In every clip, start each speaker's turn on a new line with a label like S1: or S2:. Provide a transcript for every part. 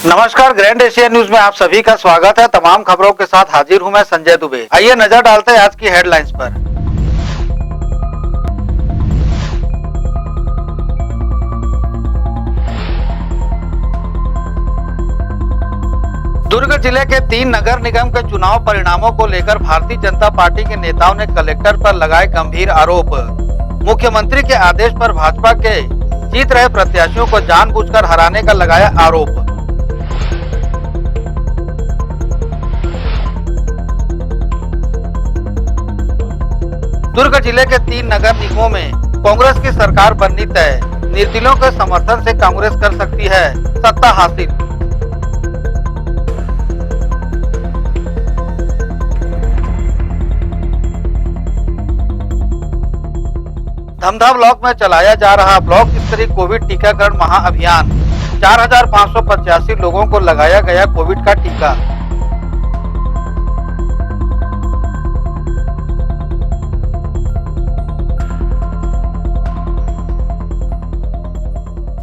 S1: नमस्कार, grand Asia news में आप सभी का स्वागत है। तमाम खबरों के साथ हाजिर हूं मैं संजय दुबे। आइए नजर डालते हैं आज की हेडलाइंस पर। दुर्ग जिले के 3 नगर निगम के चुनाव परिणामों को लेकर भारतीय जनता पार्टी के नेताओं ने कलेक्टर पर लगाए गंभीर आरोप। मुख्यमंत्री के आदेश पर भाजपा के जीत रहे प्रत्याशियों को जानबूझकर हराने का लगाया आरोप। दुर्ग जिले के 3 नगर निगमों में कांग्रेस की सरकार बननी तय। निर्दलीयों के समर्थन से कांग्रेस कर सकती है सत्ता हासिल। धमधा ब्लॉक में चलाया जा रहा ब्लॉक स्तरीय कोविड टीकाकरण महाअभियान। 4585 लोगों को लगाया गया कोविड का टीका।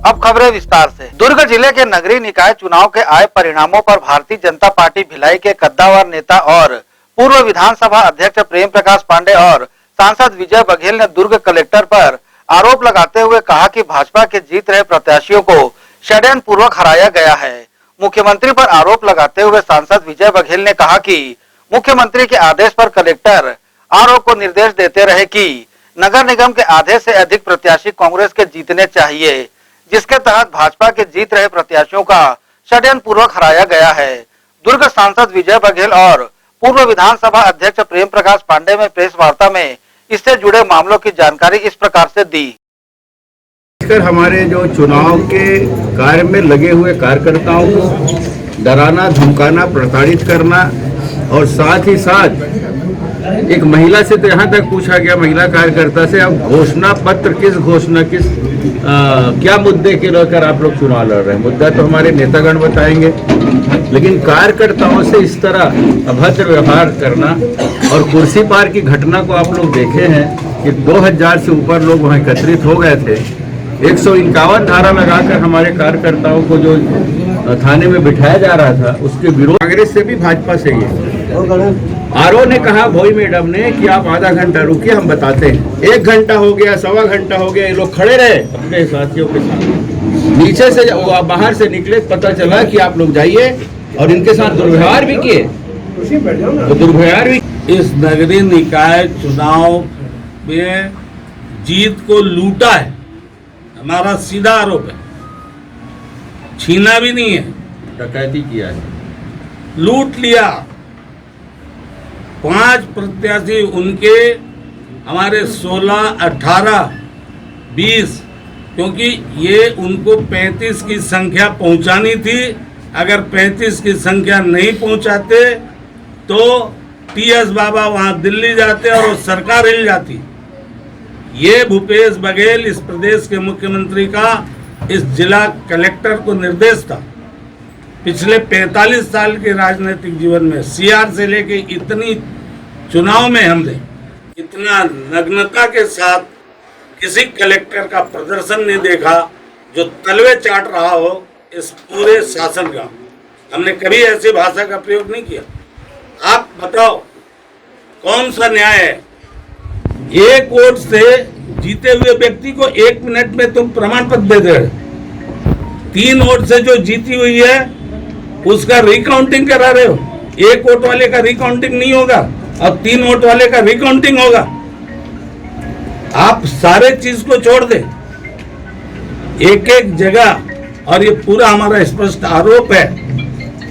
S1: अब खबरें विस्तार से। दुर्ग जिले के नगरीय निकाय चुनाव के आए परिणामों पर भारतीय जनता पार्टी भिलाई के कद्दावर नेता और पूर्व विधानसभा अध्यक्ष प्रेम प्रकाश पांडे और सांसद विजय बघेल ने दुर्ग कलेक्टर पर आरोप लगाते हुए कहा कि भाजपा के जीत रहे प्रत्याशियों को षड्यंत्र पूर्वक हराया गया है। मुख्यमंत्री पर आरोप लगाते हुए सांसद विजय बघेल ने कहा कि मुख्यमंत्री के आदेश पर कलेक्टर आरोप को निर्देश देते रहे कि नगर निगम के आधे से अधिक प्रत्याशी कांग्रेस के जीतने चाहिए, जिसके तहत भाजपा के जीत रहे प्रत्याशियों का षड्यंत्र पूर्वक हराया गया है। दुर्ग सांसद विजय बघेल और पूर्व विधानसभा अध्यक्ष प्रेम प्रकाश पांडे में प्रेस वार्ता में इससे जुड़े मामलों की जानकारी इस प्रकार से दी।
S2: हमारे जो चुनाव के कार्य में लगे हुए कार्यकर्ताओं को डराना, धमकाना, प्रताड़ित करना और साथ ही साथ एक महिला से तो यहाँ तक पूछा गया, महिला कार्यकर्ता से, अब घोषणा पत्र क्या मुद्दे के लेकर आप लोग चुनाव लड़ रहे हैं? मुद्दा तो हमारे नेतागण बताएंगे, लेकिन कार्यकर्ताओं से इस तरह अभद्र व्यवहार करना और कुर्सी पार की घटना को आप लोग देखे हैं कि 2000 से ऊपर लोग वहाँ एकत्रित हो गए थे। 151 धारा लगाकर हमारे कार्यकर्ताओं को जो थाने में बिठाया जा रहा था, उसके विरोध कांग्रेस से भी भाजपा से ही। आरओ ने कहा, भोई मैडम ने, कि आप आधा घंटा रुकिए, हम बताते हैं। 1 घंटा हो गया, सवा घंटा हो गया, ये लोग खड़े रहे अपने साथियों के साथ। नीचे से बाहर से निकले, पता चला कि आप लोग जाइए, और इनके साथ दुर्व्यवहार भी किए। तो दुर्व्यवहार भी
S3: इस नगरीय निकाय चुनाव में जीत को लूटा है, हमारा सीधा आरोप है। छीना भी नहीं है,
S2: डकैती किया है,
S3: लूट लिया। 5 प्रत्याशी उनके, हमारे 16, 18, 20, क्योंकि ये उनको 35 की संख्या पहुंचानी थी। अगर 35 की संख्या नहीं पहुंचाते तो टीएस बाबा वहां दिल्ली जाते और सरकार हिल जाती। ये भूपेश बघेल, इस प्रदेश के मुख्यमंत्री का इस जिला कलेक्टर को निर्देश था। पिछले 45 साल के राजनीतिक जीवन में सीआर से लेके इतनी चुनाव में हमने इतना नग्नता के साथ किसी कलेक्टर का प्रदर्शन नहीं देखा जो तलवे चाट रहा हो इस पूरे शासन का। हमने कभी ऐसी भाषा का प्रयोग नहीं किया। आप बताओ कौन सा न्याय है? 1 वोट से जीते हुए व्यक्ति को 1 मिनट में तुम प्रमाण पत्र दे दे। 3 वोट से जो जीती हुई है उसका रिकाउंटिंग करा रहे हो। 1 वोट वाले का रिकाउंटिंग नहीं होगा, अब 3 वोट वाले का रिकाउंटिंग होगा। आप सारे चीज को छोड़ दे, एक जगह। और ये पूरा हमारा स्पष्ट आरोप है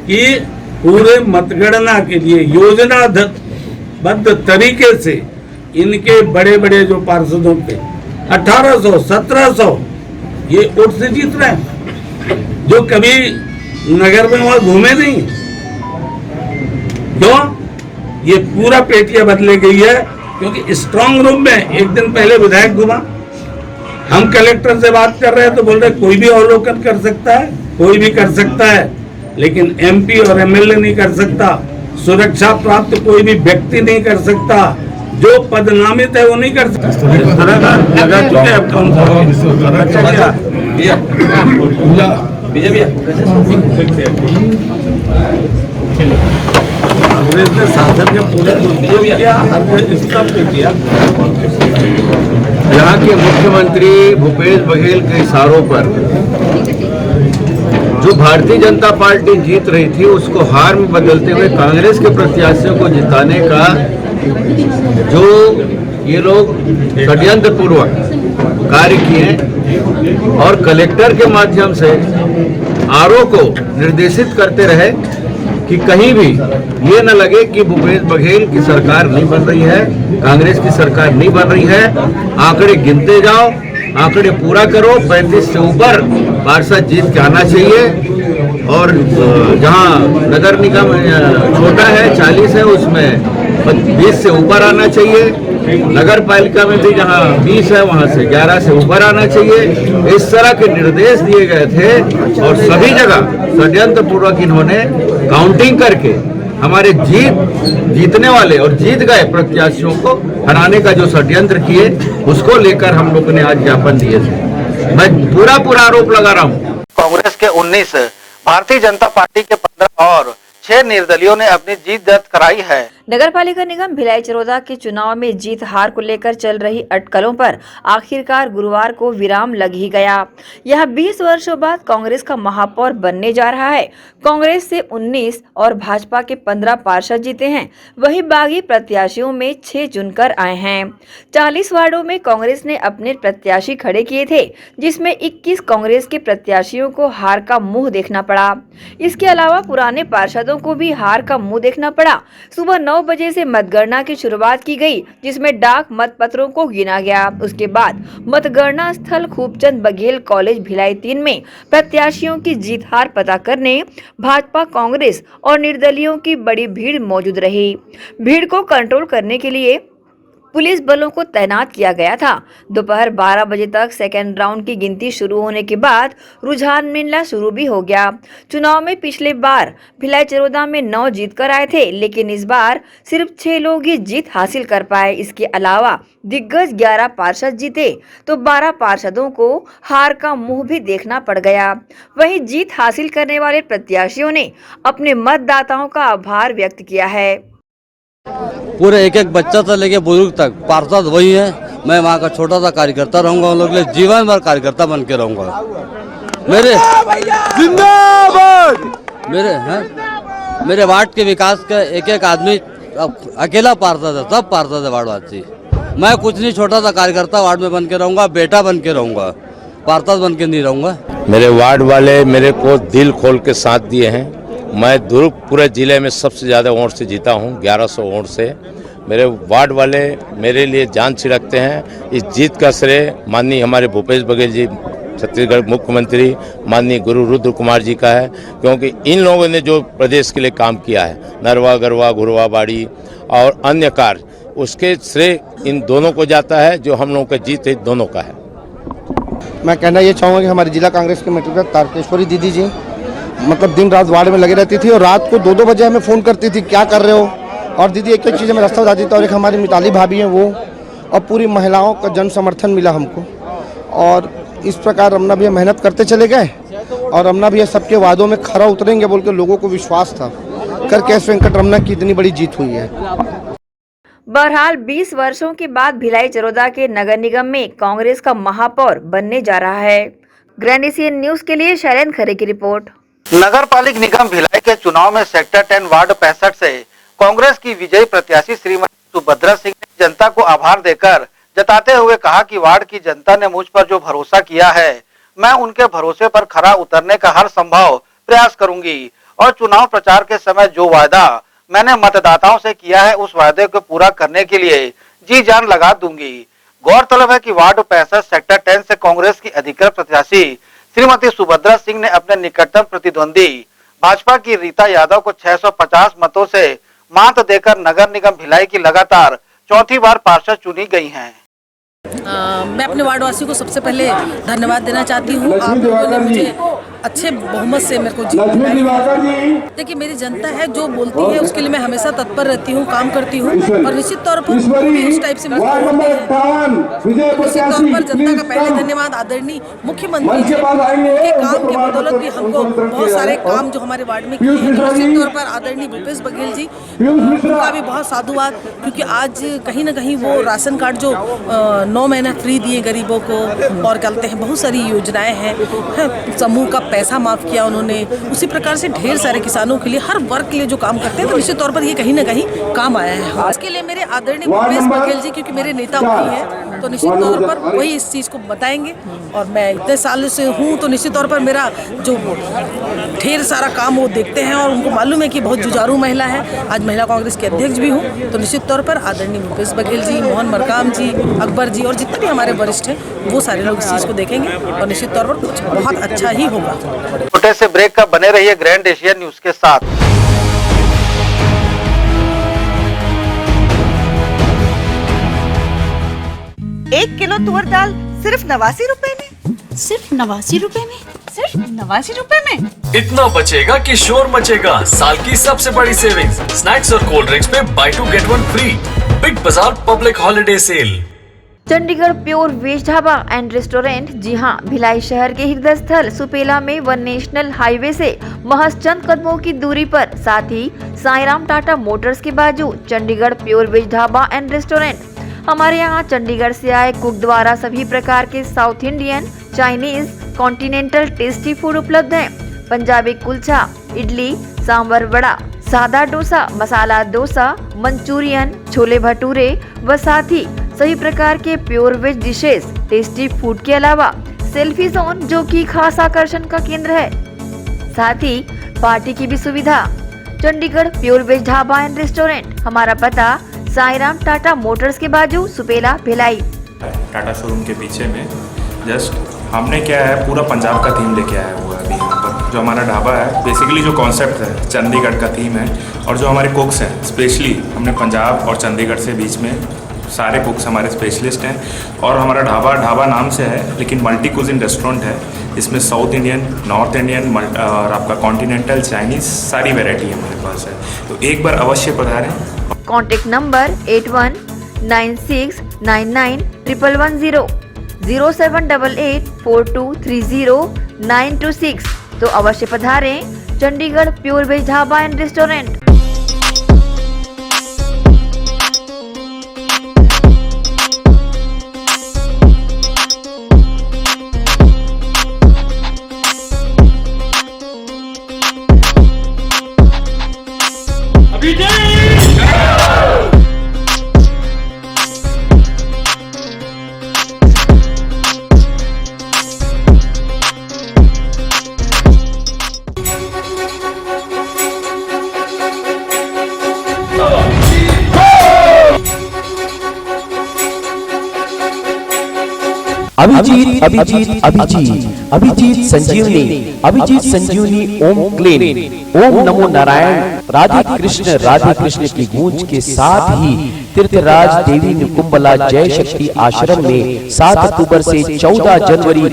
S3: कि पूरे मतगणना के लिए योजनाबद्ध तरीके से इनके बड़े बड़े जो पार्षदों पे 1800, 1700 ये वोट से जीत रहे हैं, जो कभी नगर में वहां घूमे नहीं। क्यों? ये पूरा पेटिया बदले गई है, क्योंकि स्ट्रांग रूम में एक दिन पहले विधायक घुमा। हम कलेक्टर से बात कर रहे हैं तो बोल रहे कोई भी अवलोकन कर सकता है, कोई भी कर सकता है, लेकिन एमपी और एमएलए नहीं कर सकता। सुरक्षा प्राप्त कोई भी व्यक्ति नहीं कर सकता। जो पद नामित है वो नहीं कर सकते। लगा चुके हैं कांग्रेस ने शासन के पूरे दुरुपयोग किया, हर स्तंभ पे किया।
S2: यहाँ के मुख्यमंत्री भूपेश बघेल के इशारों पर जो भारतीय जनता पार्टी जीत रही थी उसको हार में बदलते हुए कांग्रेस के प्रत्याशियों को जिताने का जो ये लोग षड्यंत्र पूर्वक कार्य किए और कलेक्टर के माध्यम से आरओ को निर्देशित करते रहे कि कहीं भी ये न लगे कि भूपेश बघेल की सरकार नहीं बन रही है, कांग्रेस की सरकार नहीं बन रही है। आंकड़े गिनते जाओ, आंकड़े पूरा करो, 35 से ऊपर पार्षद जीत के आना चाहिए और जहां नगर निगम छोटा है 40 है उसमें 20 से ऊपर आना चाहिए। नगर पालिका में भी जहां 20 है वहां से 11 से ऊपर आना चाहिए। इस तरह के निर्देश दिए गए थे और सभी जगह षड्यंत्र पूर्वक इन्होंने काउंटिंग करके हमारे जीतने वाले और जीत गए प्रत्याशियों को हराने का जो षड्यंत्र किए उसको लेकर हम लोगों ने आज ज्ञापन दिए थे। मैं पूरा आरोप लगा रहा हूँ।
S1: कांग्रेस के 19, भारतीय जनता पार्टी के 15 और 6 निर्दलियों ने अपनी जीत दर्ज कराई है।
S4: नगर पालिका निगम भिलाई चरोदा के चुनाव में जीत हार को लेकर चल रही अटकलों पर आखिरकार गुरुवार को विराम लग ही गया। यह 20 वर्षों बाद कांग्रेस का महापौर बनने जा रहा है। कांग्रेस से 19 और भाजपा के 15 पार्षद जीते हैं, वहीं बागी प्रत्याशियों में 6 चुनकर आए हैं। 40 वार्डों में कांग्रेस ने अपने प्रत्याशी खड़े किए थे, जिसमें 21 कांग्रेस के प्रत्याशियों को हार का मुंह देखना पड़ा। इसके अलावा पुराने पार्षदों को भी हार का मुंह देखना पड़ा। सुबह 9 बजे से मतगणना की शुरुआत की गई, जिसमें डाक मतपत्रों को गिना गया। उसके बाद मतगणना स्थल खूबचंद बघेल कॉलेज भिलाई 3 में प्रत्याशियों की जीत हार पता करने भाजपा, कांग्रेस और निर्दलियों की बड़ी भीड़ मौजूद रही। भीड़ को कंट्रोल करने के लिए पुलिस बलों को तैनात किया गया था। दोपहर 12 बजे तक सेकेंड राउंड की गिनती शुरू होने के बाद रुझान मिलना शुरू भी हो गया। चुनाव में पिछले बार भिलाई चरोदा में 9 जीत कर आए थे, लेकिन इस बार सिर्फ 6 लोग ही जीत हासिल कर पाए। इसके अलावा दिग्गज 11 पार्षद जीते तो 12 पार्षदों को हार का मुंह भी देखना पड़ गया। वहीं जीत हासिल करने वाले प्रत्याशियों ने अपने मतदाताओं का आभार व्यक्त किया है।
S5: पूरे एक बच्चा से लेके बुजुर्ग तक पार्षद वही है। मैं वहाँ का छोटा सा कार्यकर्ता रहूंगा, उन लोगों के लिए जीवन भर कार्यकर्ता बन के रहूंगा। मेरे वार्ड के विकास का एक आदमी अकेला पार्षद है, सब पार्षद है वार्डवासी। मैं कुछ नहीं, छोटा सा कार्यकर्ता वार्ड में बन के रहूंगा, बेटा बन के रहूंगा, पार्षद बन के नहीं रहूंगा।
S6: मेरे वार्ड वाले मेरे को दिल खोल के साथ दिए हैं। मैं दुर्ग पूरे जिले में सबसे ज़्यादा वोट से जीता हूं, 1100 वोट से। मेरे वार्ड वाले मेरे लिए जान छिड़कते हैं। इस जीत का श्रेय माननीय हमारे भूपेश बघेल जी, छत्तीसगढ़ मुख्यमंत्री माननीय गुरु रुद्र कुमार जी का है, क्योंकि इन लोगों ने जो प्रदेश के लिए काम किया है, नरवा गरवा घुरवा बाड़ी और अन्य कार्य, उसके श्रेय इन दोनों को जाता है। जो हम लोगों का जीत है दोनों का है।
S7: मैं कहना ये चाहूँगा कि हमारी जिला कांग्रेस कमेटी तारकेश्वरी दीदी जी मतलब दिन रात वार्ड में लगी रहती थी और रात को 2-2 बजे हमें फ़ोन करती थी, क्या कर रहे हो। और दीदी एक चीज़ हमें रास्ता बताती थी। और एक हमारी मिताली भाभी हैं वो, और पूरी महिलाओं का जन समर्थन मिला हमको। और इस प्रकार रमना भैया मेहनत करते चले गए और रमना भैया सबके वादों में खरा उतरेंगे बोल के लोगों को विश्वास था। कर कैश वेंकट रमना की इतनी बड़ी जीत हुई है।
S4: बहरहाल 20 वर्षों के बाद भिलाई चरोदा के नगर निगम में कांग्रेस का महापौर बनने जा रहा है। ग्रैंड एशियन न्यूज के लिए शैलेंद्र खरे की रिपोर्ट।
S1: नगर पालिक निगम भिलाई के चुनाव में सेक्टर 10 वार्ड 65 से कांग्रेस की विजयी प्रत्याशी श्रीमती सुभद्रा सिंह ने जनता को आभार देकर जताते हुए कहा कि वार्ड की जनता ने मुझ पर जो भरोसा किया है, मैं उनके भरोसे पर खरा उतरने का हर संभव प्रयास करूंगी और चुनाव प्रचार के समय जो वायदा मैंने मतदाताओं से किया है, उस वायदे को पूरा करने के लिए जी जान लगा दूंगी। गौरतलब है कि वार्ड 65 सेक्टर 10 से कांग्रेस की अधिकृत प्रत्याशी श्रीमती सुभद्रा सिंह ने अपने निकटतम प्रतिद्वंदी भाजपा की रीता यादव को 650 मतों से मात देकर नगर निगम भिलाई की लगातार चौथी बार पार्षद चुनी गई हैं।
S8: मैं अपने वार्डवासी को सबसे पहले धन्यवाद देना चाहती हूँ। आप लोगों ने मुझे अच्छे बहुमत से मेरे को जीत। देखिए मेरी जनता है, जो बोलती है उसके लिए मैं हमेशा तत्पर रहती हूँ, काम करती हूँ और निश्चित तौर पर उस टाइप से निश्चित तौर पर जनता का पहले धन्यवाद आदरणीय मुख्यमंत्री जी के काम के बदौलत भी हमको बहुत सारे काम जो हमारे वार्ड में किए हैं, निश्चित तौर पर आदरणीय भूपेश बघेल जी उनका भी बहुत साधुवाद, क्योंकि आज कहीं ना कहीं वो राशन कार्ड जो 9 महीना फ्री दिए गरीबों को और कहते हैं बहुत सारी योजनाएं हैं, समूह का पैसा माफ किया उन्होंने, उसी प्रकार से ढेर सारे किसानों के लिए हर वर्ग के लिए जो काम करते हैं, तो निश्चित तौर पर ये कहीं ना कहीं काम आया है। इसके लिए मेरे आदरणीय भूपेश बघेल जी क्योंकि मेरे नेता वही है, तो निश्चित तौर पर वही इस चीज़ को बताएंगे और मैं इतने साल से हूँ तो निश्चित तौर पर मेरा जो ढेर सारा काम वो देखते हैं और उनको मालूम है कि बहुत जुझारू महिला है, आज महिला कांग्रेस के अध्यक्ष भी हूँ, तो निश्चित तौर पर आदरणीय भूपेश बघेल जी, मोहन मरकाम जी, अकबर जी और जितने भी हमारे वरिष्ठ हैं वो सारे लोग इस चीज़ को देखेंगे और निश्चित तौर पर कुछ बहुत अच्छा ही होगा।
S1: छोटे से ब्रेक का बने रहिए ग्रैंड एशियन न्यूज के साथ।
S9: 1 किलो तुअर दाल सिर्फ 89 रुपए में।
S10: सिर्फ 89 रुपए में?
S9: सिर्फ 89 रुपए में
S11: इतना बचेगा कि शोर मचेगा। साल की सबसे बड़ी सेविंग्स स्नैक्स और कोल्ड ड्रिंक्स पे buy 2 get 1 free. Big Bazaar public holiday sale.
S4: Chandigarh pure veg dhaba and restaurant, जी हां, भिलाई शहर के हृदय स्थल सुपेला में वन नेशनल हाईवे से महज चंद कदमों की दूरी पर, साथ ही साईराम टाटा मोटर्स के बाजू Chandigarh pure veg dhaba and restaurant. हमारे यहाँ चंडीगढ़ से आए कुक द्वारा सभी प्रकार के south Indian, Chinese, continental tasty food उपलब्ध हैं। पंजाबी कुलचा, इडली, सांभर वड़ा, सादा डोसा, मसाला डोसा, मंचूरियन, छोले भटूरे व साथ ही सभी प्रकार के pure veg dishes, tasty food के अलावा सेल्फी जोन जो कि खास आकर्षण का केंद्र है, साथ ही पार्टी की भी सुविधा। Chandigarh pure veg dhaba and restaurant, हमारा पता साईराम टाटा मोटर्स के बाजू सुपेला भिलाई।
S12: टाटा शोरूम के पीछे में जस्ट हमने क्या है पूरा पंजाब का थीम लेके आया हुआ है अभी यहाँ पर। जो हमारा ढाबा है बेसिकली जो कॉन्सेप्ट है चंडीगढ़ का थीम है और जो हमारे कुक्स हैं स्पेशली हमने पंजाब और चंडीगढ़ से बीच में सारे कुक्स हमारे स्पेशलिस्ट हैं। और हमारा ढाबा नाम से है लेकिन मल्टी कुजिन रेस्टोरेंट है। इसमें साउथ इंडियन, नॉर्थ इंडियन और आपका कॉन्टिनेंटल, चाइनीज़ सारी वैरायटी हमारे पास है, तो एक बार अवश्य पधारें।
S4: Contact number 8196991110, 078842309226। तो अवश्य पधारें Chandigarh pure veg dhaba and restaurant.
S13: Abhijeet Abhijeet Abhijeet Abhijeet Sanjeevani, Abhijeet Sanjeevani Om clean, Om नमो नारायण, राधे कृष्ण की गूंज के साथ ही तीर्थराज देवी निकुंबला जय शक्ति आश्रम में 7 अक्टूबर से 14 जनवरी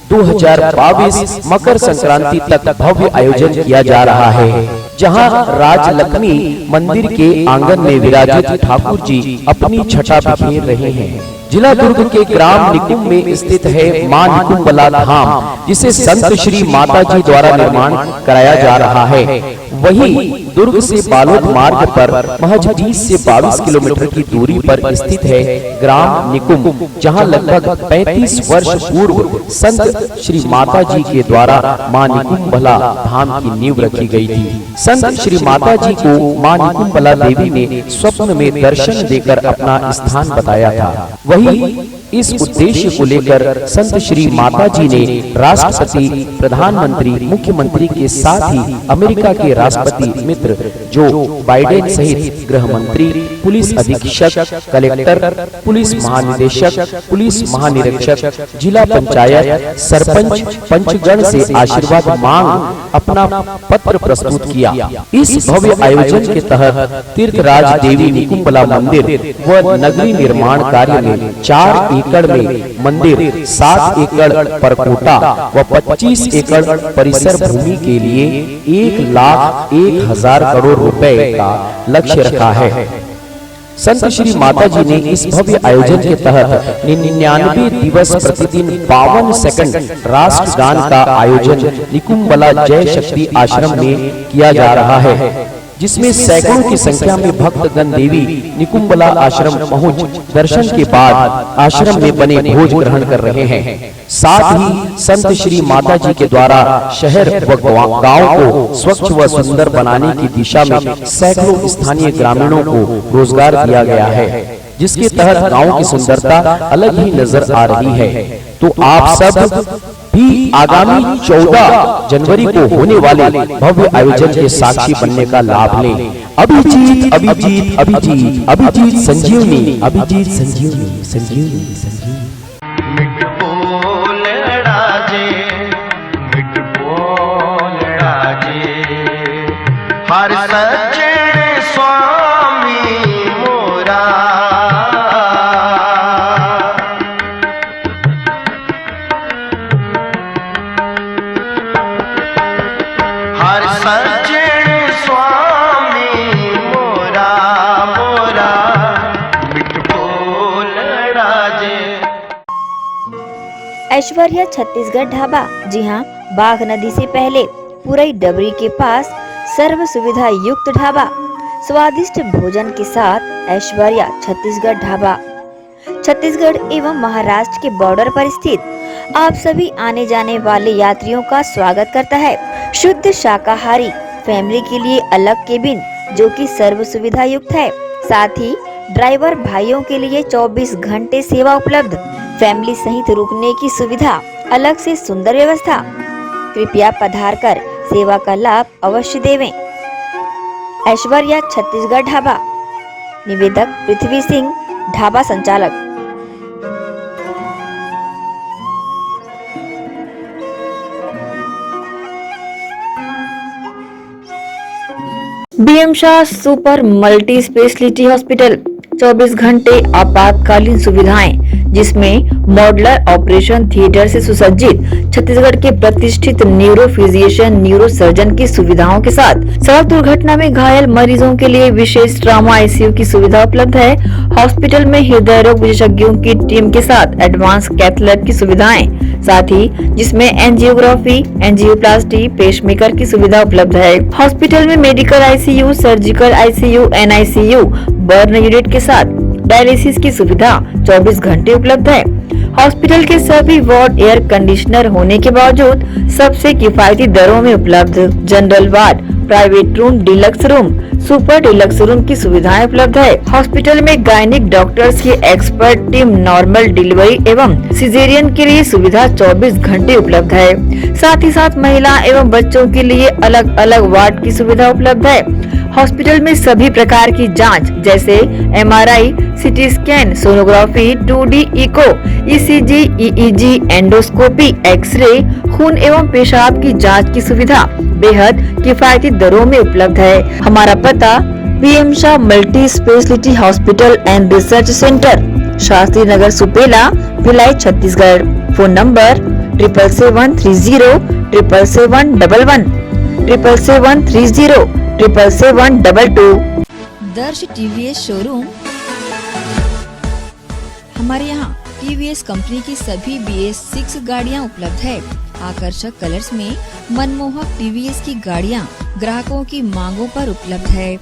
S13: 2022 मकर संक्रांति तक भव्य आयोजन किया जा रहा है, जहां राजलक्ष्मी मंदिर के आंगन में विराजित ठाकुर जी अपनी छटा बिखेर रहे हैं। जिला दुर्ग के ग्राम निकुंभ में स्थित है मां निकुंबला धाम, जिसे संत श्री माता जी द्वारा निर्माण कराया जा रहा है। वहीं दुर्ग से बालोद मार्ग पर महज 20 से 22 किलोमीटर की दूरी पर स्थित है ग्राम निकुंभ, जहां लगभग 35 वर्ष पूर्व संत श्री माता जी के द्वारा मां निकुंबला धाम की नींव रखी गई थी। संत श्री माता जी को मां निकुंबला देवी ने स्वप्न में दर्शन देकर अपना स्थान बताया था। वही इस उद्देश्य को लेकर संत श्री माता जी ने राष्ट्रपति, प्रधानमंत्री, मुख्यमंत्री के साथ ही अमेरिका के राष्ट्रपति मित्र जो बाइडेन सहित गृह मंत्री, पुलिस अधीक्षक, कलेक्टर, पुलिस महानिदेशक, पुलिस महानिरीक्षक, जिला पंचायत, सरपंच, पंचगण से आशीर्वाद मांग अपना पत्र प्रस्तुत किया। इस भव्य आयोजन के तहत तीर्थराज देवी निकुंबला मंदिर व नगरी निर्माण कार्य में 4 एकड़ में मंदिर, 7 एकड़ परकोटा व 25 एकड़ परिसर भूमि के लिए 1,01,000 करोड़ रुपए का लक्ष्य रखा है। संत श्री माता जी ने इस भव्य आयोजन के तहत 99 दिवस प्रतिदिन 52 सेकंड राष्ट्रगान का आयोजन निकुंबला जय शक्ति आश्रम में किया जा रहा है, जिसमें सैकड़ों की संख्या में भक्तगण देवी निकुंबला आश्रम पहुंच दर्शन के बाद आश्रम में बने भोज ग्रहण कर रहे हैं। साथ ही संत श्री माता जी के द्वारा शहर व गांव को स्वच्छ व सुंदर बनाने की दिशा में सैकड़ों स्थानीय ग्रामीणों को रोजगार दिया गया है, जिसके तहत गांव की सुंदरता अलग ही नजर आ रही है। तो आप सब भी आगामी 14 जनवरी को होने वाले भव्य आयोजन के साक्षी बनने का लाभ लें। अभिजीत अभिजीत अभिजीत अभिजीत संजीवनी, अभिजीत संजीवनी, संजीवनी संजीवनी।
S10: हर सज्जन स्वामी मोरा, हर सज्जन स्वामी मोरा, मोरा मिठ बोल राजे।
S4: ऐश्वर्या छत्तीसगढ़ ढाबा, जी हाँ, बाघ नदी से पहले पुरई डबरी के पास सर्व सुविधा युक्त ढाबा, स्वादिष्ट भोजन के साथ ऐश्वर्या छत्तीसगढ़ ढाबा छत्तीसगढ़ एवं महाराष्ट्र के बॉर्डर पर स्थित आप सभी आने जाने वाले यात्रियों का स्वागत करता है। शुद्ध शाकाहारी फैमिली के लिए अलग केबिन जो कि सर्व सुविधा युक्त है, साथ ही ड्राइवर भाइयों के लिए 24 घंटे सेवा उपलब्ध, फैमिली सहित रुकने की सुविधा, अलग से सुंदर व्यवस्था। कृपया पधार कर सेवा का लाभ अवश्य देवें। ऐश्वर्या छत्तीसगढ़ ढाबा, निवेदक पृथ्वी सिंह, ढाबा संचालक। BM Shah super multi speciality hospital, 24 घंटे आपातकालीन सुविधाएं, जिसमें मॉडलर ऑपरेशन थिएटर से सुसज्जित छत्तीसगढ़ के प्रतिष्ठित न्यूरो फिजिशियन न्यूरो सर्जन की सुविधाओं के साथ सड़क दुर्घटना में घायल मरीजों के लिए विशेष ट्रॉमा आईसीयू की सुविधा उपलब्ध है। हॉस्पिटल में हृदय रोग विशेषज्ञों की टीम के साथ एडवांस कैथ की सुविधाएं, साथ ही जिसमें एंजियोग्राफी, एंजियोप्लास्टी, पेसमेकर की सुविधा उपलब्ध है। हॉस्पिटल में medical ICU, surgical ICU, NICU, burn unit के साथ डायलिसिस की सुविधा 24 घंटे उपलब्ध है। हॉस्पिटल के सभी वार्ड एयर कंडीशनर होने के बावजूद सबसे किफायती दरों में उपलब्ध। General ward, private room, deluxe room, super deluxe room की सुविधाएं उपलब्ध है। हॉस्पिटल में गायनिक डॉक्टर्स की एक्सपर्ट टीम नॉर्मल डिलीवरी एवं सिजेरियन के लिए सुविधा 24 घंटे उपलब्ध है। साथ ही साथ महिला एवं बच्चों के लिए अलग अलग वार्ड की सुविधा उपलब्ध है। हॉस्पिटल में सभी प्रकार की जांच जैसे MRI, CT scan, sonography, 2D echo, ECG, EEG, endoscopy, X ray, खून एवं पेशाब की जांच की सुविधा बेहद किफायती दरों में उपलब्ध है। हमारा पता BM Shah multi speciality hospital and research centre, Shastri Nagar, Supela, Bhilai, Chhattisgarh. Phone number 77307711 77307722। दर्श टीवीएस शोरूम। हमारे यहाँ टीवीएस कंपनी की सभी BS6 गाड़ियाँ उपलब्ध है। आकर्षक कलर्स में मनमोहक टीवीएस की गाड़ियाँ ग्राहकों की मांगों पर उपलब्ध है।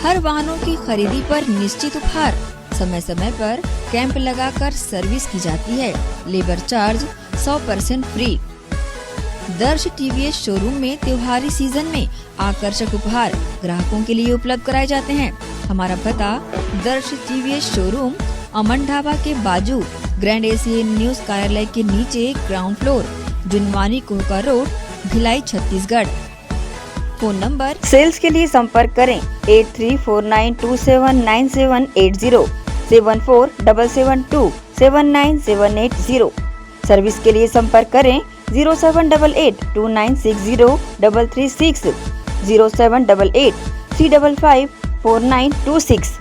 S4: हर वाहनों की खरीदी पर निश्चित उपहार, समय समय पर कैंप लगाकर सर्विस की जाती है। Labour charge 100% free. दर्श टीवीएस शोरूम में त्योहारी सीजन में आकर्षक उपहार ग्राहकों के लिए उपलब्ध कराए जाते हैं। हमारा पता दर्श टीवीएस शोरूम, अमन ढाबा के बाजू, ग्रैंड एशियन न्यूज कार्यालय के नीचे, ground floor, Junwani Kohka road, Bhilai, Chhattisgarh. Phone number sales के लिए संपर्क करें 8349279780 7477279780। सर्विस के लिए संपर्क करें 0788296036 0788355496।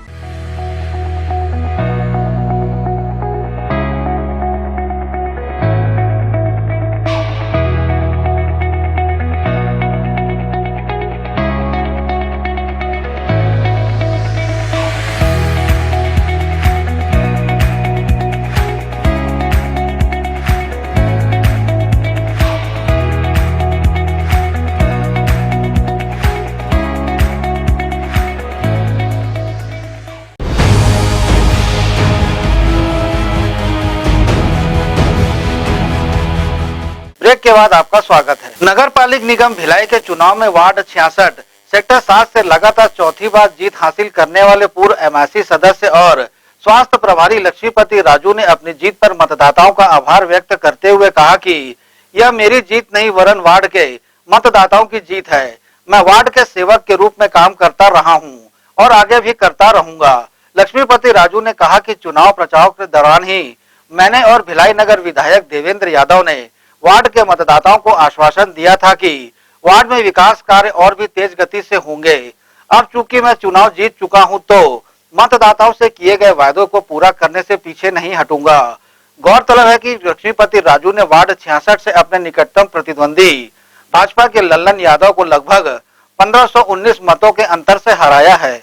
S1: के बाद आपका स्वागत है। नगर पालिक निगम भिलाई के चुनाव में वार्ड 66 सेक्टर 7 से लगातार चौथी बार जीत हासिल करने वाले पूर्व MIC सदस्य और स्वास्थ्य प्रभारी लक्ष्मीपति राजू ने अपनी जीत पर मतदाताओं का आभार व्यक्त करते हुए कहा कि यह मेरी जीत नहीं वरन वार्ड के मतदाताओं की जीत है। मैं वार्ड के सेवक के रूप में काम करता रहा हूं और आगे भी करता रहूंगा। लक्ष्मीपति राजू ने कहा कि चुनाव प्रचार के दौरान ही मैंने और भिलाई नगर विधायक देवेंद्र यादव ने वार्ड के मतदाताओं को आश्वासन दिया था कि वार्ड में विकास कार्य और भी तेज गति से होंगे। अब चूंकि मैं चुनाव जीत चुका हूं तो मतदाताओं से किए गए वायदों को पूरा करने से पीछे नहीं हटूंगा। गौरतलब है कि लक्ष्मीपति राजू ने वार्ड 66 से अपने निकटतम प्रतिद्वंदी भाजपा के लल्लन यादव को लगभग 1519 मतों के अंतर से हराया है।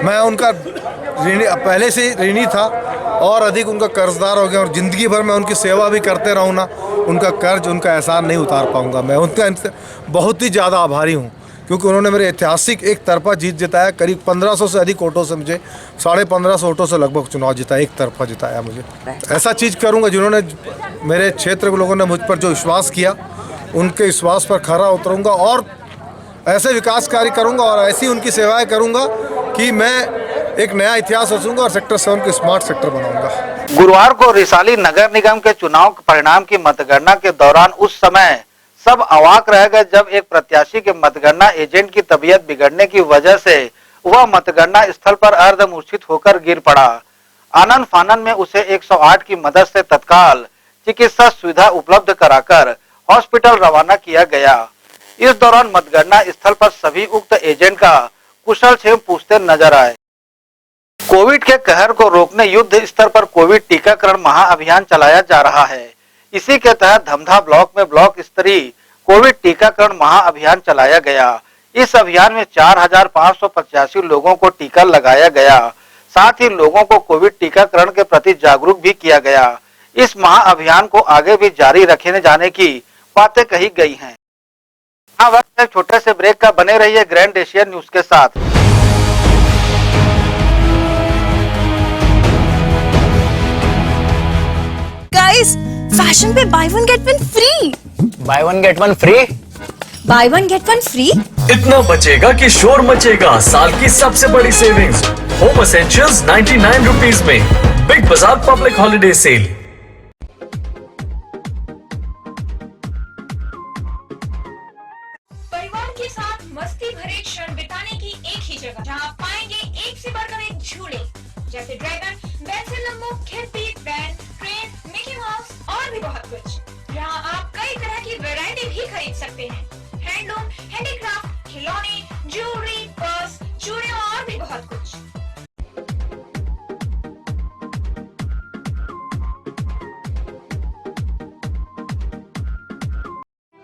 S14: मैं उनका पहले से ऋणी था और अधिक उनका कर्जदार हो गया और जिंदगी भर मैं उनकी सेवा भी करते रहूँ ना, उनका कर्ज उनका एहसान नहीं उतार पाऊंगा। मैं उनका इनसे बहुत ही ज़्यादा आभारी हूँ क्योंकि उन्होंने मेरे ऐतिहासिक एक तरफा जीत जिताया। करीब 1500 से अधिक वोटों से मुझे 1550 वोटों से लगभग चुनाव जिताया, एक तरफा जिताया मुझे। ऐसा चीज़ करूँगा जिन्होंने मेरे क्षेत्र के लोगों ने मुझ पर जो विश्वास किया उनके विश्वास पर खरा उतरूँगा और ऐसे विकास कार्य करूँगा और ऐसी उनकी सेवाएँ करूँगा कि मैं एक नया इतिहास रचूंगा और सेक्टर 7 को स्मार्ट सेक्टर बनाऊंगा।
S1: गुरुवार को रिसाली नगर निगम के चुनाव परिणाम की मतगणना के दौरान उस समय सब अवाक रह गए जब एक प्रत्याशी के मतगणना एजेंट की तबीयत बिगड़ने की वजह से वह मतगणना स्थल पर अर्धमूर्छित होकर गिर पड़ा। आनन फानन में उसे 108 की मदद से तत्काल चिकित्सा सुविधा उपलब्ध कराकर हॉस्पिटल रवाना किया गया। इस दौरान मतगणना स्थल पर सभी उक्त एजेंट का कुशल क्षेम पूछते नजर आए। कोविड के कहर को रोकने युद्ध स्तर पर कोविड टीकाकरण महाअभियान चलाया जा रहा है। इसी के तहत धमधा ब्लॉक में ब्लॉक स्तरीय कोविड टीकाकरण महाअभियान चलाया गया। इस अभियान में 4585 लोगों को टीका लगाया गया। साथ ही लोगों को कोविड टीकाकरण के प्रति जागरूक भी किया गया। इस महाअभियान को आगे भी जारी रखे जाने की बातें कही गई हैं। वक्त एक छोटे से ब्रेक का, बने रहिए ग्रैंड एशियन न्यूज के साथ।
S9: गाइस, फैशन पे by one get one free.
S15: By one get one free?
S9: By one get one free?
S11: इतना बचेगा कि शोर मचेगा। साल की सबसे बड़ी सेविंग्स होम एसेंशियल्स 99 रुपीज में। Big Bazaar public holiday cell.
S16: परिवार के साथ मस्ती भरे क्षण बिताने की एक ही जगह, जहां आप पाएंगे एक से बढ़कर एक झूले जैसे ड्रैगन, बेंसिल लंबो, खिड़की, वैन, ट्रेन, मिकी माउस और भी बहुत कुछ। यहाँ आप कई तरह की वैरायटी भी खरीद सकते हैं। हैंडलूम, हैंडीक्राफ्ट, खिलौने, ज्वेलरी, पर्स, चूड़ियां और भी बहुत कुछ।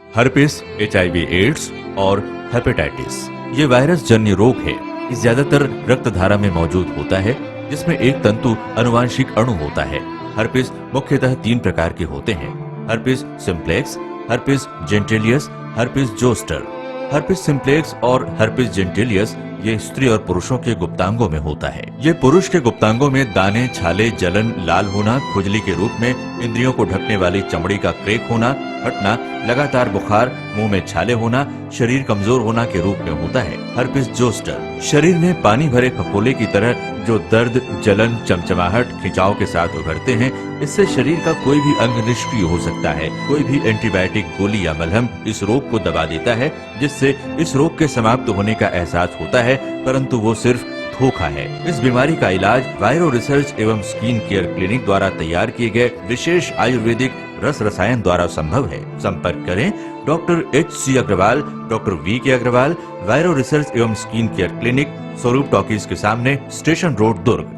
S17: हर्पिस, HIV एड्स और हेपेटाइटिस ये वायरस जन्य रोग है। ये ज्यादातर रक्त धारा में मौजूद होता है जिसमें एक तंतु अनुवांशिक अणु होता है। हर्पिस मुख्यतः 3 प्रकार के होते हैं: herpes simplex, herpes genitalis, herpes zoster. Herpes simplex और हर्पिस जेंटिलियस ये स्त्री और पुरुषों के गुप्तांगों में होता है। ये पुरुष के गुप्तांगों में दाने, छाले, जलन, लाल होना, खुजली के रूप में, इंद्रियों को ढकने वाली चमड़ी का क्रेक होना, फटना, लगातार बुखार, मुंह में छाले होना, शरीर कमजोर होना के रूप में होता है। हर्पिस जोस्टर शरीर में पानी भरे फफोले की तरह जो दर्द, जलन, चमचमाहट, खिंचाव के साथ उभरते हैं। इससे शरीर का कोई भी अंग निष्क्रिय हो सकता है। कोई भी एंटीबायोटिक, गोली या मलहम इस रोग को दबा देता है, जिससे इस रोग के समाप्त होने का एहसास होता है, परंतु वो सिर्फ धोखा है। इस बीमारी का इलाज वायरो रिसर्च एवं स्किन केयर क्लिनिक द्वारा तैयार किए गए विशेष आयुर्वेदिक रस रसायन द्वारा संभव है। संपर्क करें doctor HC Agarwal, doctor VK Agarwal, viro research एवं skin care clinic, Swaroop talkies के सामने, स्टेशन रोड, दुर्ग।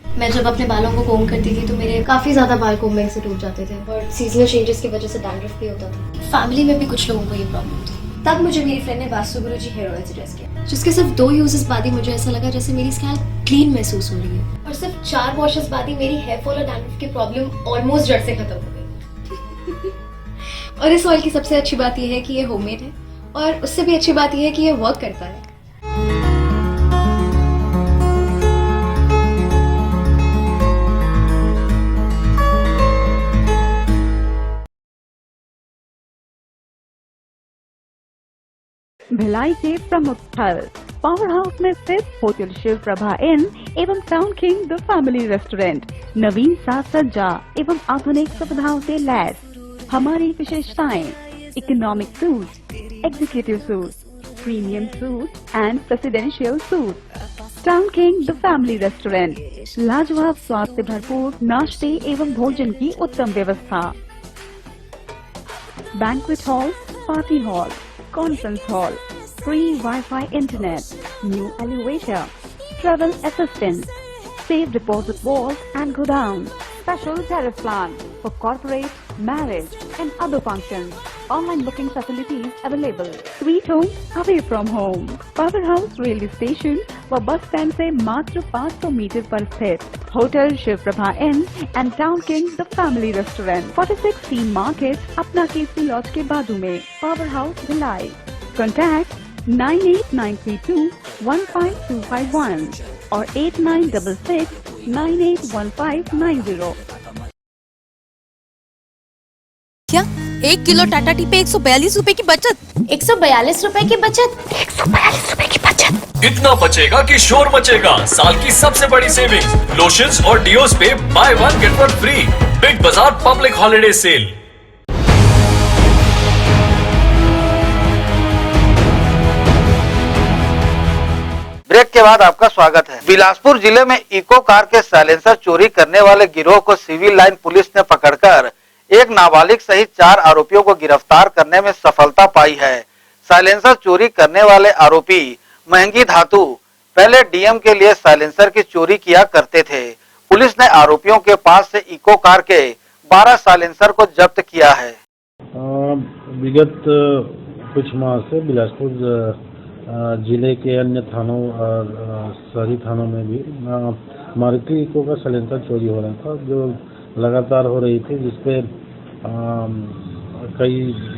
S18: मैं जब अपने बालों को कोम करती थी तो मेरे काफी ज्यादा बाल कोम्बिंग से टूट जाते थे और सीजनल चेंजेस की वजह से डैंड्रफ भी होता था। फैमिली में भी कुछ लोगों को ये प्रॉब्लम थी। तब मुझे मेरी फ्रेंड ने वास्तु गुरुजी हेयर ऑयल सजेस्ट किया, जिसके सिर्फ 2 यूजेस बाद ही मुझे ऐसा लगा जैसे मेरी स्कैल्प क्लीन महसूस हो रही है और सिर्फ 4 वॉशेस बाद ही मेरी हेयर फॉल और डैंड्रफ की प्रॉब्लम ऑलमोस्ट जड़ से खत्म हो गई। और इस ऑयल की सबसे अच्छी बात यह है कि ये होममेड है और उससे भी अच्छी बात यह है कि ये वर्क करता है।
S19: भिलाई के प्रमुख स्थल पावर हाउस में स्थित होटल शिव प्रभा इन एवं town king the family restaurant नवीन साज सज्जा एवं आधुनिक सुविधाओं से लैस। हमारी विशेषताएं economic suite, executive suite, premium suite and presidential suite. Town king the family restaurant, लाजवाब स्वाद से भरपूर नाश्ते एवं भोजन की उत्तम व्यवस्था। Banquet hall, party hall, conference hall, free wifi internet, new elevator, travel assistant, safe deposit vault and godown, special tariff plan for corporate, marriage and other functions. Online booking facilities available. Sweet home away from home. Power House railway station व bus stand से मात्र 500 metre पर स्थित hotel Shiv Prabha inn and town king the family restaurant 46 T market अपना KC laws के बाजू में। Power house Bhilai. Contact 98932 15251 और 8966 981590।
S20: क्या 1 किलो टाटा टी पे 142 रुपए की बचत?
S18: 142 रुपए की बचत?
S20: 142 रुपए की बचत।
S11: इतना बचेगा कि शोर मचेगा। साल की सबसे बड़ी सेविंग्स लोशंस और डिओस पे by one get one free. Big Bazaar public holiday cell.
S1: Break के बाद आपका स्वागत है। बिलासपुर जिले में इको कार के साइलेंसर चोरी करने वाले गिरोह को सिविल लाइन पुलिस ने पकड़कर एक नाबालिग सहित 4 आरोपियों को गिरफ्तार करने में सफलता पाई है। साइलेंसर चोरी करने वाले आरोपी महंगी धातु पहले डीएम के लिए साइलेंसर की चोरी किया करते थे। पुलिस ने आरोपियों के पास से इको कार के 12 साइलेंसर को जब्त किया है।
S21: विगत कुछ माह से बिलासपुर जिले के अन्य थानों और शहरी थानों में भी मारुति इको का साइलेंसर चोरी हो रहा था, जो लगातार हो रही थी, जिसपे कई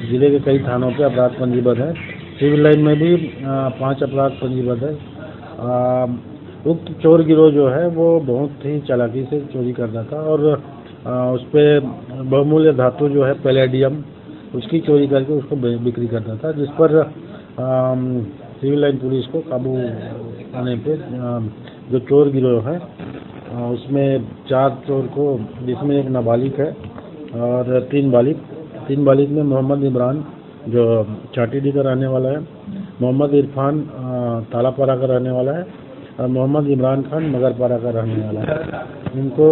S21: जिले के कई थानों पे अपराध पंजीबद्ध है। सिविल लाइन में भी 5 अपराध पंजीबद्ध है। उक्त चोर गिरोह जो है वो बहुत ही चालाकी से चोरी करता था और उस पर बहुमूल्य धातु जो है पैलेडियम उसकी चोरी करके उसको बिक्री करता था, जिस पर सिविल लाइन पुलिस को काबू आने पे जो चोर गिरोह है उसमें 4 चोर को, जिसमें एक नाबालिग है और 3 बालिग में मोहम्मद इमरान जो चाटीडी का रहने वाला है, मोहम्मद इरफान तालापारा का रहने वाला है और मोहम्मद इमरान खान मगरपारा का रहने वाला है। इनको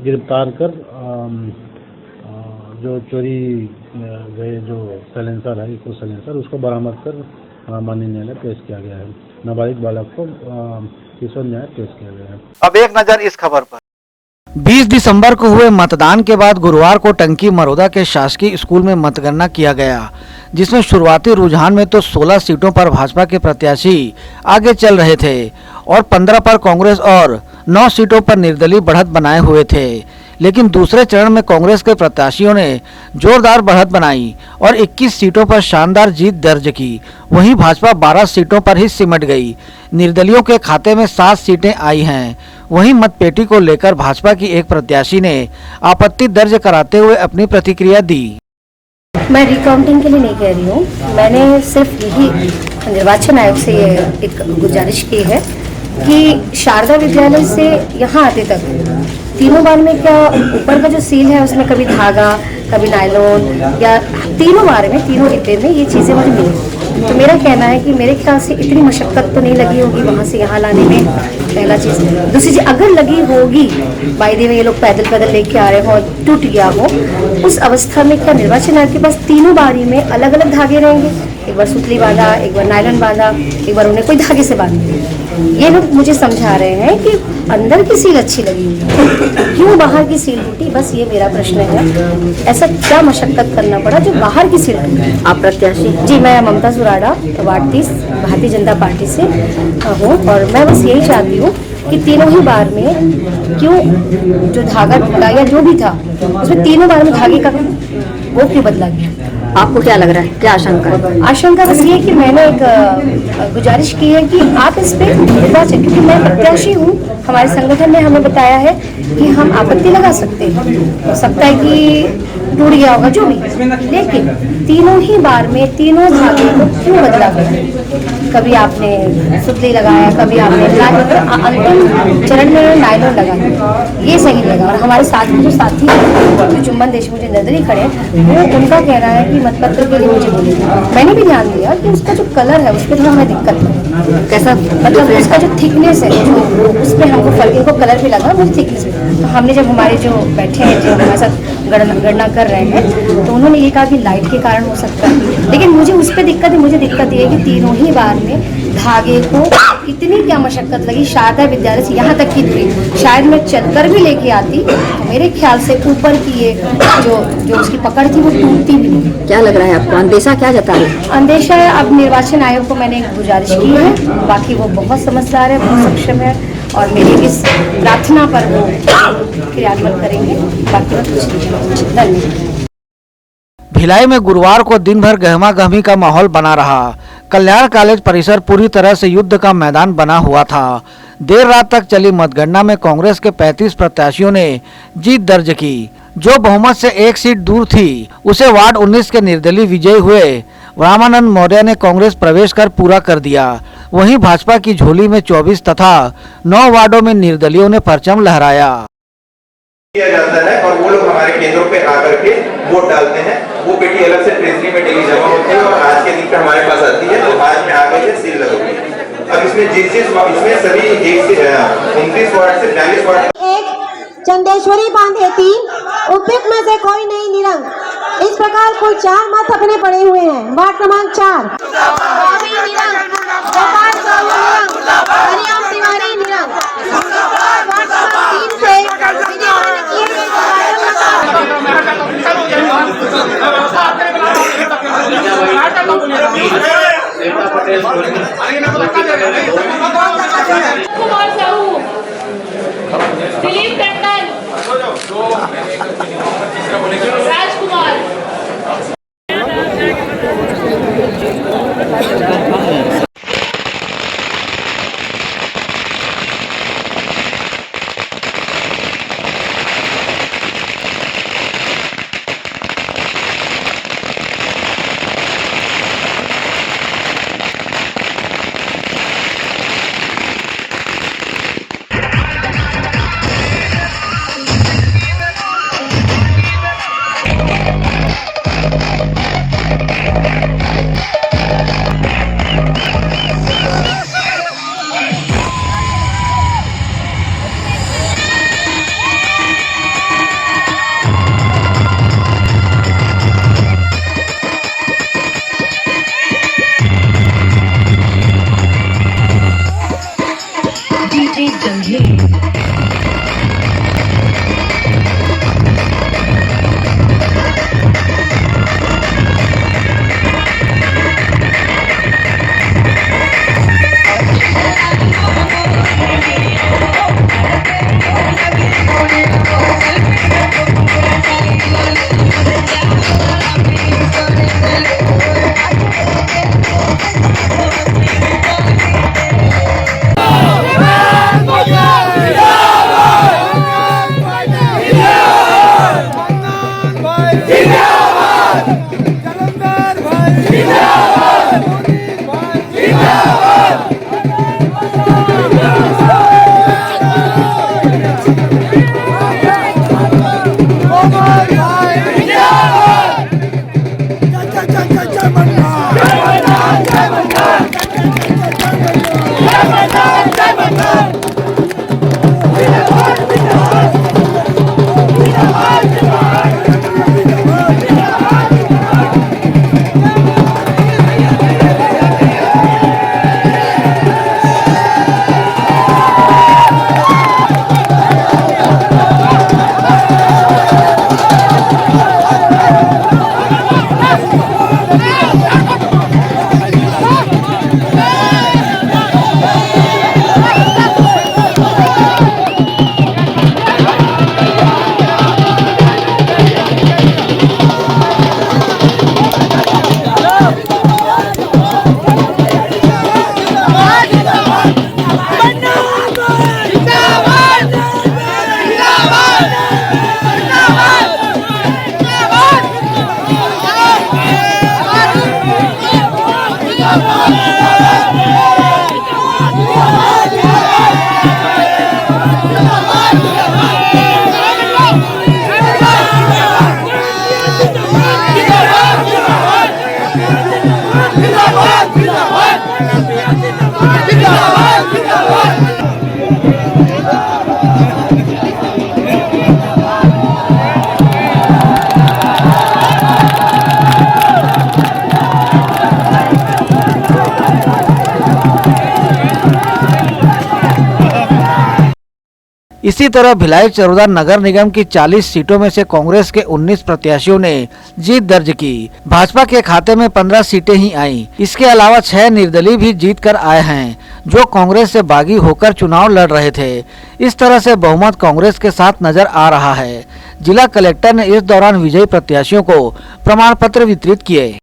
S21: गिरफ्तार कर जो चोरी गए जो साइलेंसर है इको साइलेंसर उसको बरामद कर माननीय न्यायालय पेश किया गया है। नाबालिग बालक को किशोर न्याय पेश किया गया है।
S1: अब एक नजर इस खबर पर। 20 दिसंबर को हुए मतदान के बाद गुरुवार को टंकी मरोदा के शासकीय स्कूल में मतगणना किया गया, जिसमें शुरुआती रुझान में तो 16 सीटों पर भाजपा के प्रत्याशी आगे चल रहे थे और 15 पर कांग्रेस और 9 सीटों पर निर्दलीय बढ़त बनाए हुए थे। लेकिन दूसरे चरण में कांग्रेस के प्रत्याशियों ने जोरदार बढ़त बनाई और 21 सीटों पर शानदार जीत दर्ज की। वहीं भाजपा 12 सीटों पर ही सिमट गई। निर्दलियों के खाते में 7 सीटें आई हैं। वहीं मतपेटी को लेकर भाजपा की एक प्रत्याशी ने आपत्ति दर्ज कराते हुए अपनी प्रतिक्रिया दी।
S18: मैं रिकाउंटिंग के लिए नहीं कह रही हूँ, मैंने सिर्फ यही निर्वाचन आयोग से ये एक गुजारिश की है कि शारदा विद्यालय से यहाँ आते तक तीनों बार में क्या ऊपर का जो सील है उसमें कभी धागा कभी नायलॉन या तीनों बार में तीनों डिब्बे में ये चीज़ें मुझे मिली। तो मेरा कहना है कि मेरे ख्याल से इतनी मशक्क़त तो नहीं लगी होगी वहाँ से यहाँ लाने में, पहला चीज़। दूसरी चीज़ अगर लगी होगी बाई दी में ये लोग पैदल लेके आ रहे हो और टूट गया हो, उस अवस्था में क्या निर्वाचन आयोग के पास तीनों बारी में अलग अलग धागे रहेंगे? एक बार सुतली बांधा, एक बार नायलॉन बांधा, एक बार उन्हें कोई धागे से बांध। ये लोग मुझे समझा रहे हैं कि अंदर की सील अच्छी लगी हुई, क्यों बाहर की सील टूटी? बस ये मेरा प्रश्न है। ऐसा क्या मशक्कत करना पड़ा जो बाहर की सील टूटी? आप प्रत्याशी? जी, मैं ममता सुराड़ा, वार्ड 30 भारतीय जनता पार्टी से हूँ और मैं बस यही चाहती हूँ कि तीनों ही बार में क्यों जो धागा टूटा या जो भी था उसमें तीनों बार में धागे का वो क्यों बदला गया?
S4: आपको क्या लग रहा है, क्या आशंका है?
S18: आशंका बस ये कि मैंने एक गुजारिश की है कि आप इस पे निर्वाचन, क्योंकि मैं प्रत्याशी हूँ, हमारे संगठन ने हमें बताया है कि हम आपत्ति लगा सकते हैं, हो सकता है कि टूट गया होगा जो भी, लेकिन तीनों ही बार में तीनों धागे को क्यों बदला गया? कभी आपने सुतली लगाया, कभी आपने अंतिम चरण में नायलॉन लगा, ये सही लगा। और हमारे साथ में जो साथी जो चुम्बन देशमुख जी नजरी खड़े हैं, वो उनका कहना है कि मतपत्र के लिए मुझे बोले। मैंने भी ध्यान दिया कि उसका जो कलर है उस पर थोड़ा हमें दिक्कत है। कैसा मतलब उसका जो थिकनेस है, जो उसमें हमको फर्क, इनको कलर भी लगा मुझे थिकनेस। तो हमने जब हमारे जो बैठे हैं, जो हमारे साथ गणना कर रहे हैं, तो उन्होंने ये कहा कि लाइट के कारण हो सकता है, लेकिन मुझे उस पर दिक्कत है। मुझे दिक्कत ये है कि तीनों ही बार में धागे को इतनी क्या मशक्कत लगी, शायद है विद्यालय से यहाँ तक की दूरी शायद मैं चलकर भी लेके आती तो मेरे ख्याल से ऊपर की ये जो उसकी पकड़ थी वो टूटती भी नहीं।
S4: क्या लग रहा है आपको, अंदेशा क्या जता रहे?
S18: अंदेशा है, अब निर्वाचन आयोग को मैंने एक गुजारिश की है, बाकी वो बहुत समझदार है, बहुत सक्षम है, और मेरी इस प्रार्थना पर वो क्रियान्वयन करेंगे। बाकी कुछ नहीं। धन्यवाद।
S1: भिलाई में गुरुवार को दिन भर गहमा गहमी का माहौल बना रहा। कल्याण कॉलेज परिसर पूरी तरह से युद्ध का मैदान बना हुआ था। देर रात तक चली मतगणना में कांग्रेस के 35 प्रत्याशियों ने जीत दर्ज की। जो बहुमत से एक सीट दूर थी उसे वार्ड 19 के निर्दलीय विजयी हुए रामानंद मौर्य ने कांग्रेस प्रवेश कर पूरा कर दिया। वहीं भाजपा की झोली में 24 तथा 9 वार्डों में निर्दलीयों ने परचम लहराया
S3: किया जाता है और वो लोग हमारे केंद्रों पे आकर के वोट डालते हैं। वो पेटी अलग से ट्रेजरी में डेली जमा होती है और आज के दिन पे हमारे पास आती है, तो आज में आकर के सील लगोगी। अब इसमें जिस इसमें सभी 29 वार्ड से 42 वार्ड
S22: चंदेश्वरी बांधे 3, उपयुक्त में से कोई नहीं निरंक। इस प्रकार कुल 4 मत अपने पड़े हुए हैं। वार्ड क्रमांक 4 हरियाम तिवारी निरंक। वार्ड क्रमांक 3 से
S16: कुमार साहू, दिलीप टंडन, राजकुमार।
S1: इसी तरह भिलाई चरोदा नगर निगम की 40 सीटों में से कांग्रेस के 19 प्रत्याशियों ने जीत दर्ज की। भाजपा के खाते में 15 सीटें ही आईं। इसके अलावा 6 निर्दलीय भी जीत कर आए हैं, जो कांग्रेस से बागी होकर चुनाव लड़ रहे थे। इस तरह से बहुमत कांग्रेस के साथ नजर आ रहा है। जिला कलेक्टर ने इस दौरान विजयी प्रत्याशियों को प्रमाण पत्र वितरित किए।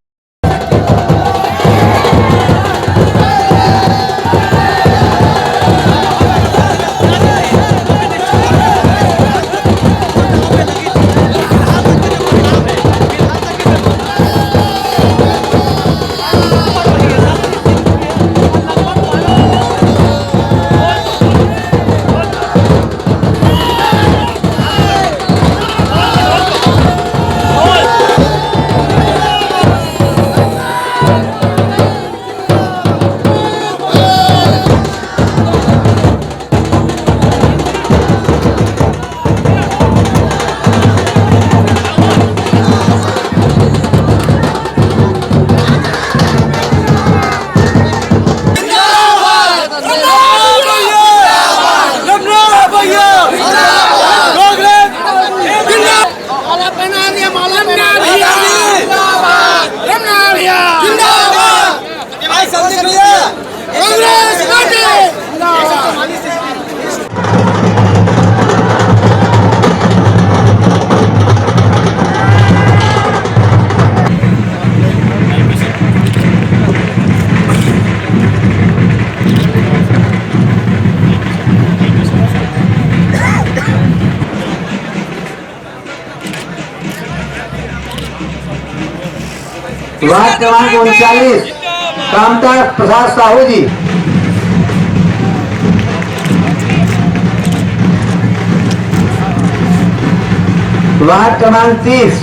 S2: वार्ड क्रमांक 39 कामता प्रसाद साहू जी। वार्ड क्रमांक 30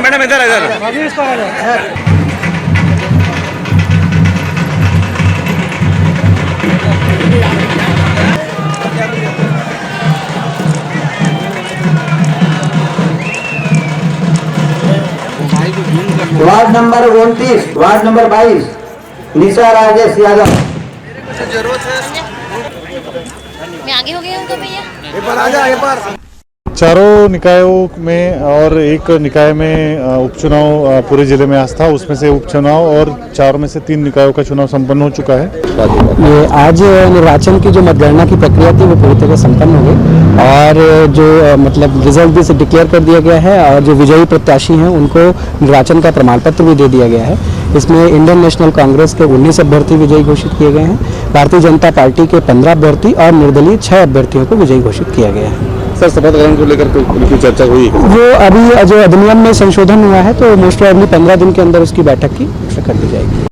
S3: मैडम इधर इधर
S2: वार्ड नंबर 29 वार्ड नंबर 22 निशा राजेश यादव।
S18: मैं आगे हो गया हूँ भैया।
S2: आ जा
S5: चारों निकायों में और एक निकाय में उपचुनाव पूरे जिले में आज था, उसमें से उपचुनाव और 4 में से 3 निकायों का चुनाव संपन्न हो चुका है।
S13: ये आज निर्वाचन की जो मतगणना की प्रक्रिया थी वो पूरी तरह संपन्न हो गई और जो मतलब रिजल्ट भी डिक्लेयर कर दिया गया है और जो विजयी प्रत्याशी हैं उनको निर्वाचन का प्रमाण पत्र भी दे दिया गया है। इसमें इंडियन नेशनल कांग्रेस के 19 अभ्यर्थी विजयी घोषित किए गए हैं, भारतीय जनता पार्टी के 15 अभ्यर्थी और निर्दलीय 6 अभ्यर्थियों को विजयी घोषित किया गया है।
S5: सर, शपथ ग्रहण को लेकर कोई चर्चा हुई?
S13: वो अभी जो अधिनियम में संशोधन हुआ है तो मोस्ट प्रोबेबली 15 दिन के अंदर उसकी बैठक की कर दी जाएगी।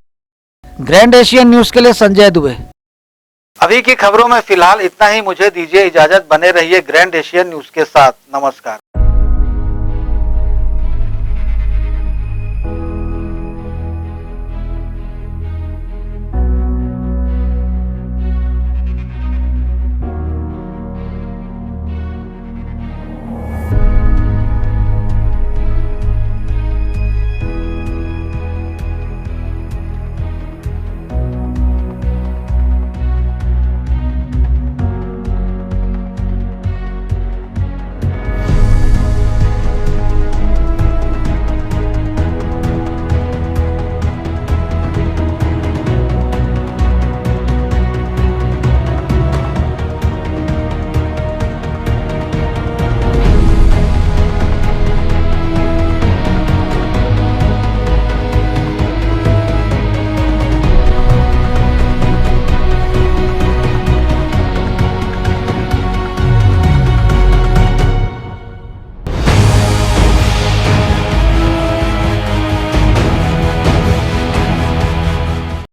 S1: ग्रैंड एशियन न्यूज के लिए संजय दुबे। अभी की खबरों में फिलहाल इतना ही। मुझे दीजिए इजाजत। बने रहिए ग्रैंड एशियन न्यूज के साथ। नमस्कार।